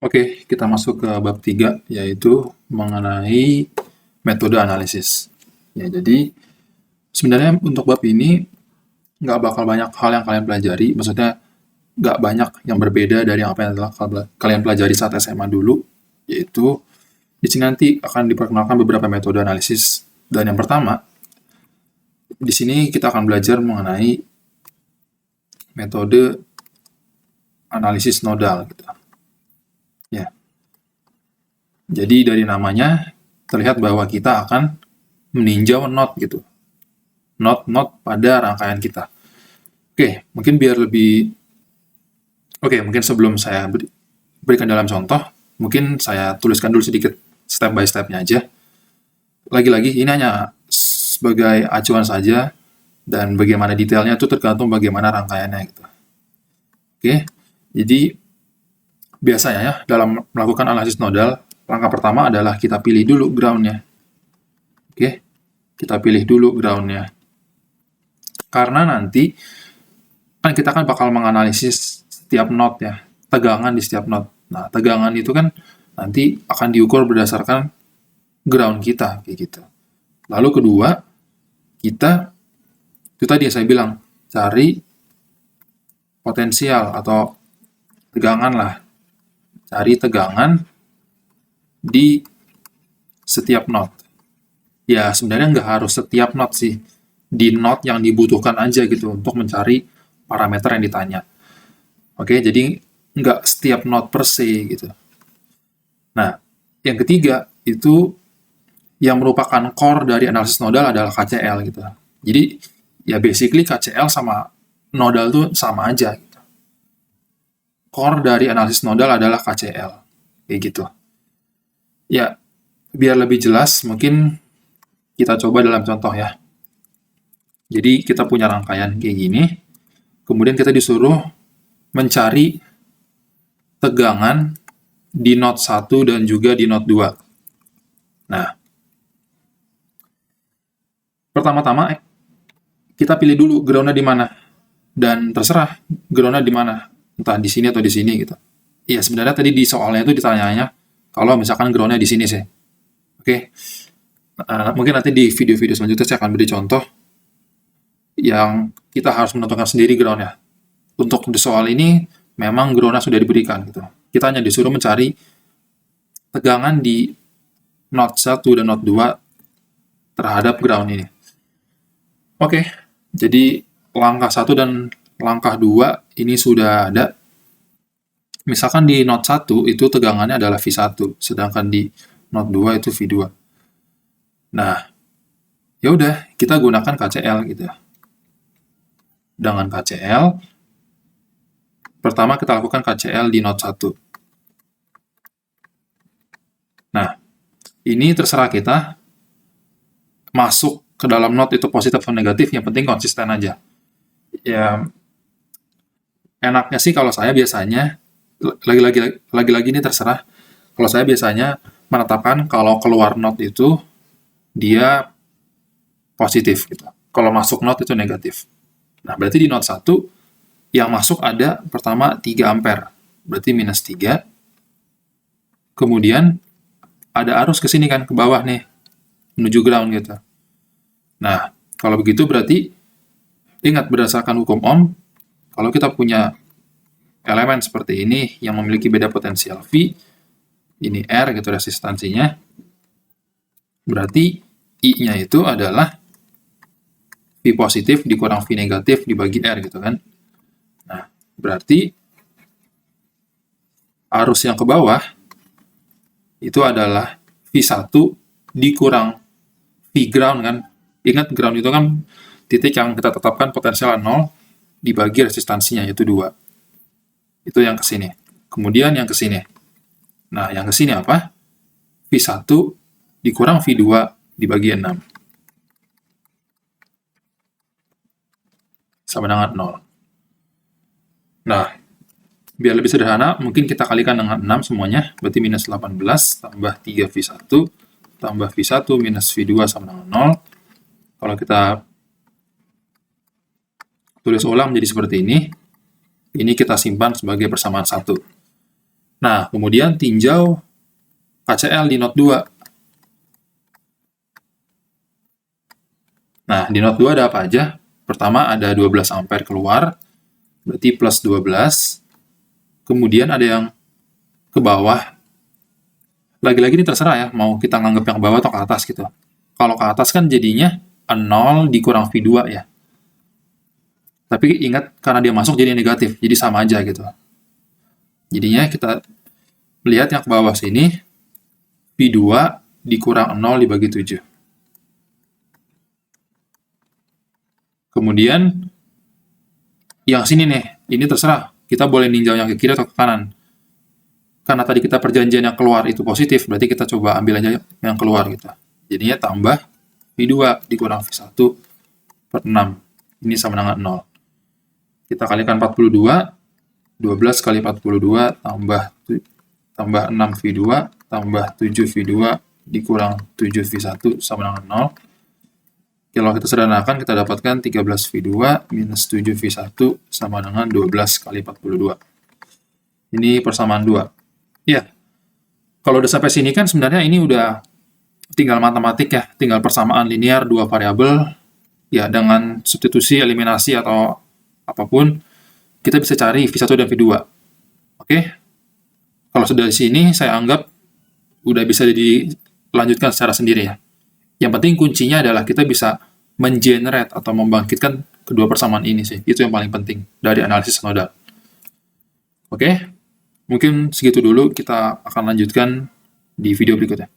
Oke, kita masuk ke bab 3, yaitu mengenai metode analisis. Ya, jadi sebenarnya untuk bab ini nggak bakal banyak hal yang kalian pelajari, maksudnya nggak banyak yang berbeda dari apa yang telah kalian pelajari saat SMA dulu, yaitu di sini nanti akan diperkenalkan beberapa metode analisis. Dan yang pertama, di sini kita akan belajar mengenai metode analisis nodal. Gitu. Ya, jadi dari namanya terlihat bahwa kita akan meninjau node gitu. Node pada rangkaian kita. Mungkin sebelum saya berikan dalam contoh, mungkin saya tuliskan dulu sedikit step by step-nya aja. Lagi-lagi ini hanya sebagai acuan saja, dan bagaimana detailnya itu tergantung bagaimana rangkaiannya gitu. Jadi biasanya ya dalam melakukan analisis nodal, langkah pertama adalah kita pilih dulu ground-nya. Kita pilih dulu ground-nya. Karena nanti kan kita bakal menganalisis setiap node ya, tegangan di setiap node. Nah, tegangan itu kan nanti akan diukur berdasarkan ground kita kayak gitu. Lalu kedua, kita itu tadi yang saya bilang, cari potensial atau tegangan lah. Cari tegangan di setiap node. Ya, sebenarnya nggak harus setiap node sih. Di node yang dibutuhkan aja gitu untuk mencari parameter yang ditanya. Jadi nggak setiap node per se gitu. Nah, yang ketiga itu yang merupakan core dari analisis nodal adalah KCL gitu. Jadi ya basically KCL sama nodal tuh sama aja gitu. Core dari analisis nodal adalah KCL kayak gitu. Ya, biar lebih jelas mungkin kita coba dalam contoh ya. Jadi kita punya rangkaian kayak gini, kemudian kita disuruh mencari tegangan di node 1 dan juga di node 2. Nah, pertama-tama kita pilih dulu ground-nya di mana. Dan terserah ground-nya di mana, entah di sini atau di sini gitu. Iya, sebenarnya tadi di soalnya itu ditanyanya kalau misalkan ground-nya di sini sih. Mungkin nanti di video-video selanjutnya saya akan beri contoh yang kita harus menentukan sendiri ground-nya. Untuk di soal ini, memang ground-nya sudah diberikan. Gitu. Kita hanya disuruh mencari tegangan di node 1 dan node 2 terhadap ground ini. Jadi langkah 1 dan langkah 2 ini sudah ada. Misalkan di node 1 itu tegangannya adalah V1, sedangkan di node 2 itu V2. Nah, ya udah kita gunakan KCL gitu. Dengan KCL, pertama kita lakukan KCL di node 1. Nah, ini terserah kita masuk ke dalam node itu positif atau negatif, yang penting konsisten aja. Ya, enaknya sih kalau saya biasanya, lagi-lagi ini terserah, kalau saya biasanya menetapkan kalau keluar node itu, dia positif gitu. Kalau masuk node itu negatif. Nah, berarti di node 1, yang masuk ada pertama 3 ampere, berarti minus 3. Kemudian ada arus ke sini kan, ke bawah nih, menuju ground gitu. Nah, kalau begitu berarti, ingat berdasarkan hukum Ohm, kalau kita punya elemen seperti ini yang memiliki beda potensial V, ini R gitu resistansinya, berarti I-nya itu adalah V positif dikurang V negatif dibagi R gitu kan. Nah, berarti arus yang ke bawah itu adalah V1 dikurang V ground kan. Ingat ground itu kan titik yang kita tetapkan potensial 0 dibagi resistansinya yaitu 2. Itu yang ke sini. Kemudian yang ke sini. Nah, yang ke sini apa? V1 dikurang V2 dibagi 6. Sama dengan 0. Nah, biar lebih sederhana, mungkin kita kalikan dengan 6 semuanya, berarti minus 18 tambah 3V1 tambah V1 minus V2 sama dengan 0. Kalau kita tulis ulang menjadi seperti ini kita simpan sebagai persamaan 1. Nah, kemudian tinjau KCL di node 2. Nah, di node 2 ada apa aja? Pertama ada 12 ampere keluar, berarti plus 12. Kemudian ada yang ke bawah. Lagi-lagi ini terserah ya, mau kita nganggap yang ke bawah atau ke atas gitu. Kalau ke atas kan jadinya 0 dikurang V2 ya. Tapi ingat, karena dia masuk jadi negatif, jadi sama aja gitu. Jadinya kita lihat yang ke bawah sini, V2 dikurang 0 dibagi 7. Kemudian, yang sini nih, ini terserah. Kita boleh ninjau yang ke kiri atau ke kanan. Karena tadi kita perjanjian yang keluar itu positif, berarti kita coba ambil aja yang keluar gitu. Jadinya tambah V2 dikurang V1 per 6. Ini sama dengan 0. Kita kalikan 42, 12 kali 42 tambah 6 V2 tambah 7 V2 dikurang 7 V1 sama dengan 0. Kalau kita sederhanakan, kita dapatkan 13 V2 minus 7 V1 sama dengan 12 kali 42. Ini persamaan 2. Ya, kalau udah sampai sini kan sebenarnya ini udah tinggal matematik ya, tinggal persamaan linear dua variabel. Ya, dengan substitusi, eliminasi, atau apapun, kita bisa cari V1 dan V2. Oke? Kalau sudah di sini, saya anggap udah bisa dilanjutkan secara sendiri ya. Yang penting kuncinya adalah kita bisa mengenerate atau membangkitkan kedua persamaan ini sih. Itu yang paling penting dari analisis nodal. Oke? Mungkin segitu dulu, kita akan lanjutkan di video berikutnya.